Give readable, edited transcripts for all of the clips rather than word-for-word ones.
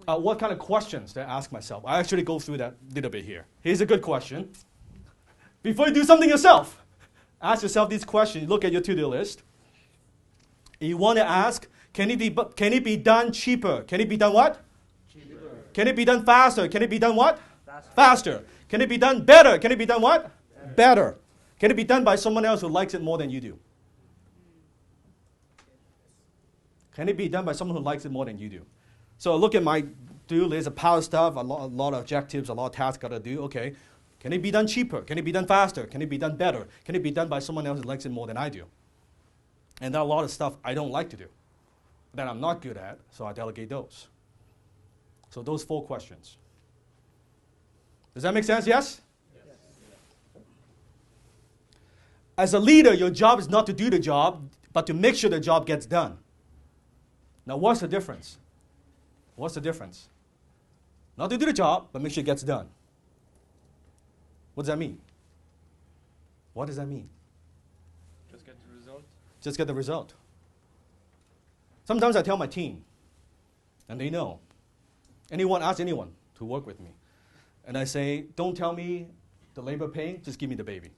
What kind of questions to ask myself? I actually go through that little bit here. Here's a good question. Before you do something yourself, ask yourself these questions. Look at your to-do list. You want to ask, can it be done cheaper? Can it be done what? Cheaper. Can it be done faster? Can it be done what? Faster. Can it be done better? Can it be done what? Better. Can it be done by someone else who likes it more than you do? Can it be done by someone who likes it more than you do? So look at my to-do list, a pile of stuff, a lot of objectives, a lot of tasks got to do. Okay, can it be done cheaper? Can it be done faster? Can it be done better? Can it be done by someone else who likes it more than I do? And there are a lot of stuff I don't like to do, that I'm not good at, so I delegate those. So those 4 questions. Does that make sense? Yes? Yes. As a leader, your job is not to do the job, but to make sure the job gets done. Now, what's the difference? What's the difference? Not to do the job, but make sure it gets done. What does that mean? What does that mean? Just get the result. Just get the result. Sometimes I tell my team, and they know. Ask anyone to work with me. And I say, don't tell me the labor pain, just give me the baby.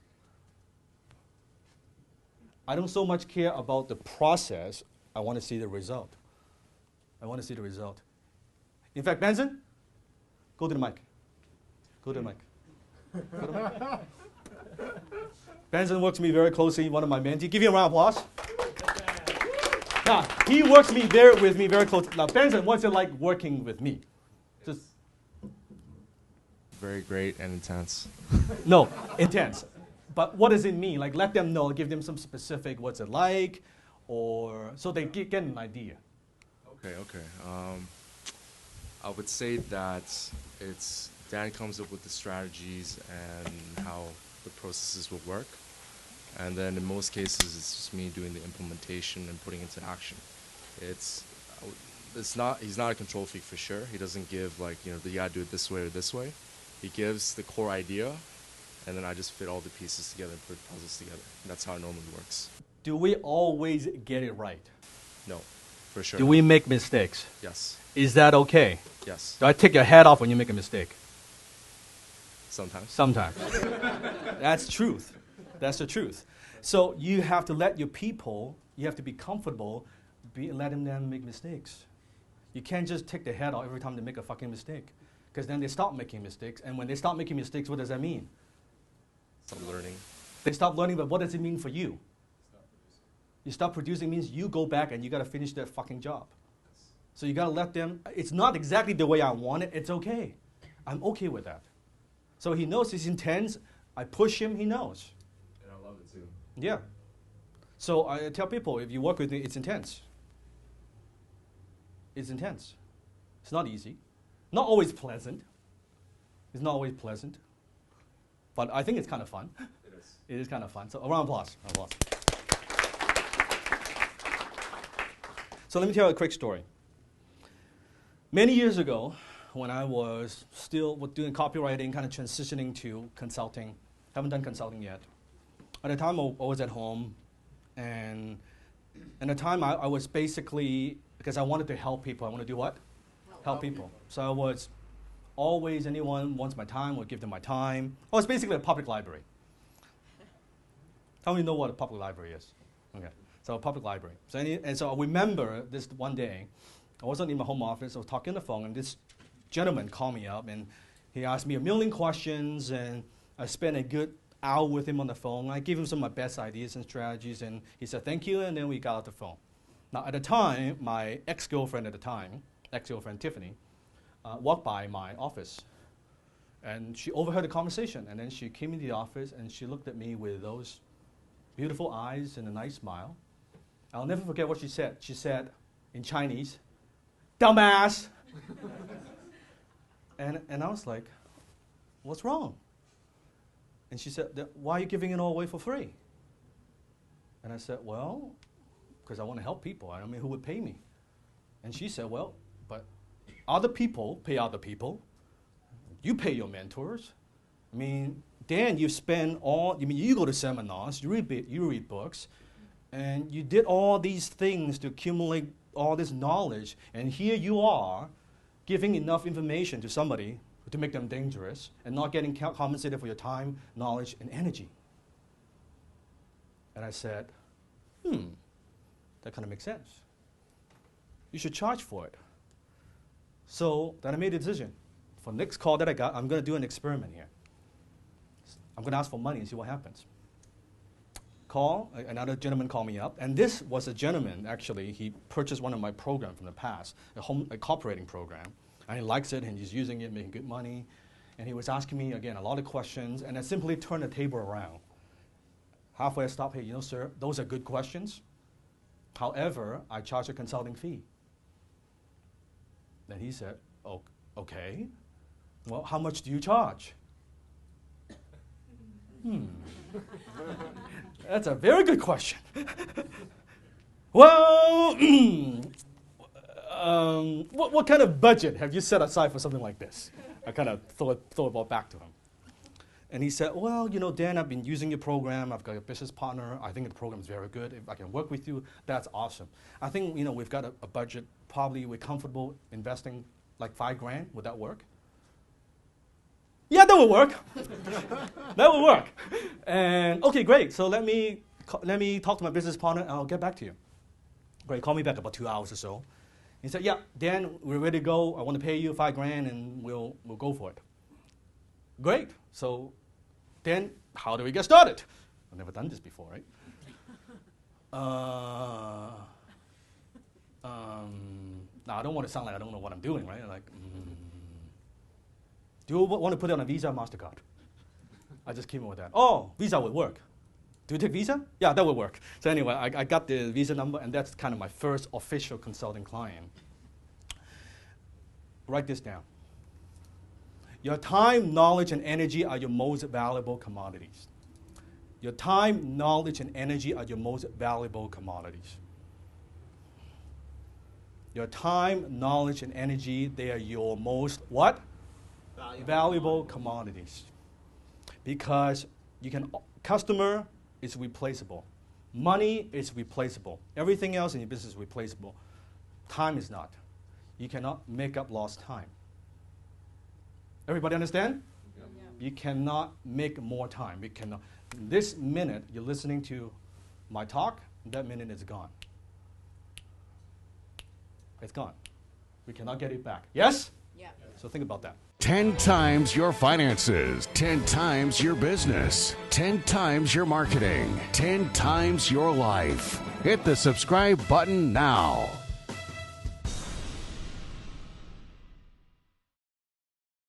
I don't so much care about the process, I want to see the result. I want to see the result. In fact, Benson, go to the mic. Go to the mic. Go to the mic. Benson works with me very closely, one of my mentees. Give him a round of applause. Now, he works with me very closely. Now, Benson, what's it like working with me? Just very great and intense. No, intense. But what does it mean? Like, let them know, give them some specific, what's it like, or so they get an idea. Okay. I would say that Dan comes up with the strategies and how the processes will work. And then in most cases, it's just me doing the implementation and putting into action. He's not a control freak for sure. He doesn't give you gotta do it this way or this way. He gives the core idea, and then I just fit all the pieces together and put puzzles together. And that's how it normally works. Do we always get it right? No, for sure. Do we make mistakes? Yes. Is that okay? Yes. Do I take your hat off when you make a mistake? Sometimes. Sometimes. That's truth. That's the truth. So you have to let your people, you have to be comfortable letting them make mistakes. You can't just take the head off every time they make a fucking mistake. Because then they stop making mistakes. And when they stop making mistakes, what does that mean? Stop learning. They stop learning, but what does it mean for you? You stop producing means you go back and you got to finish that fucking job. So you got to let them, it's not exactly the way I want it, it's okay. I'm okay with that. So he knows he's intense. I push him, he knows. And I love it too. Yeah. So I tell people, if you work with me, it's intense. It's intense. It's not easy. Not always pleasant. It's not always pleasant. But I think it's kind of fun. It is. It is kind of fun. So a round of applause. So let me tell you a quick story. Many years ago, when I was still doing copywriting, kind of transitioning to consulting, haven't done consulting yet. At the time, I was at home, and at the time, I was basically, because I wanted to help people. I want to do what? Help people. So I was always, anyone wants my time, would give them my time. I was basically a public library. How many know what a public library is? Okay, so a public library. So I remember this one day, I wasn't in my home office, I was talking on the phone, and this gentleman called me up, and he asked me a million questions, and I spent a good hour with him on the phone. I gave him some of my best ideas and strategies, and he said, thank you, and then we got off the phone. Now, at the time, my ex-girlfriend Tiffany, walked by my office, and she overheard the conversation, and then she came into the office, and she looked at me with those beautiful eyes and a nice smile. I'll never forget what she said. She said, in Chinese, dumbass! And I was like, what's wrong? And she said, why are you giving it all away for free? And I said, well, because I want to help people. I mean, who would pay me? And she said, well, but other people pay other people. You pay your mentors. I mean, Dan, you go to seminars, you read books, and you did all these things to accumulate all this knowledge, and here you are giving enough information to somebody to make them dangerous and not getting compensated for your time, knowledge, and energy. And I said, that kind of makes sense. You should charge for it. So then I made a decision. For the next call that I got, I'm going to do an experiment here. I'm going to ask for money and see what happens. Another gentleman called me up, and this was a gentleman, actually, he purchased one of my programs from the past, a cooperating program, and he likes it, and he's using it, making good money, and he was asking me, again, a lot of questions, and I simply turned the table around. Halfway I stopped, hey, you know, sir, those are good questions. However, I charge a consulting fee. Then he said, oh, okay, well, how much do you charge? That's a very good question. Well, what kind of budget have you set aside for something like this? I kind of throw it all back to him. And he said, well, you know, Dan, I've been using your program. I've got a business partner. I think the program is very good. If I can work with you, that's awesome. I think, you know, we've got a budget. Probably we're comfortable investing like $5,000. Would that work? Yeah, that would work. That would work. And okay, great. So let me talk to my business partner, and I'll get back to you. Great. Call me back about 2 hours or so. He said, yeah, Dan, we're ready to go. I want to pay you $5,000, and we'll go for it. Great. So then, how do we get started? I've never done this before, right? Now I don't want to sound like I don't know what I'm doing, right? Like. Do you want to put it on a Visa or MasterCard? I just came up with that. Oh, Visa would work. Do you take Visa? Yeah, that would work. So anyway, I got the Visa number, and that's kind of my first official consulting client. Write this down. Your time, knowledge, and energy are your most valuable commodities. Your time, knowledge, and energy are your most valuable commodities. Your time, knowledge, and energy, they are your most what? Valuable commodities. Because customer is replaceable. Money is replaceable. Everything else in your business is replaceable. Time is not. You cannot make up lost time. Everybody understand? Yep. You cannot make more time. You cannot. This minute you're listening to my talk, that minute is gone. It's gone. We cannot get it back. Yes? Yeah. So think about that. 10 times your finances, 10 times your business, 10 times your marketing, 10 times your life. Hit the subscribe button now.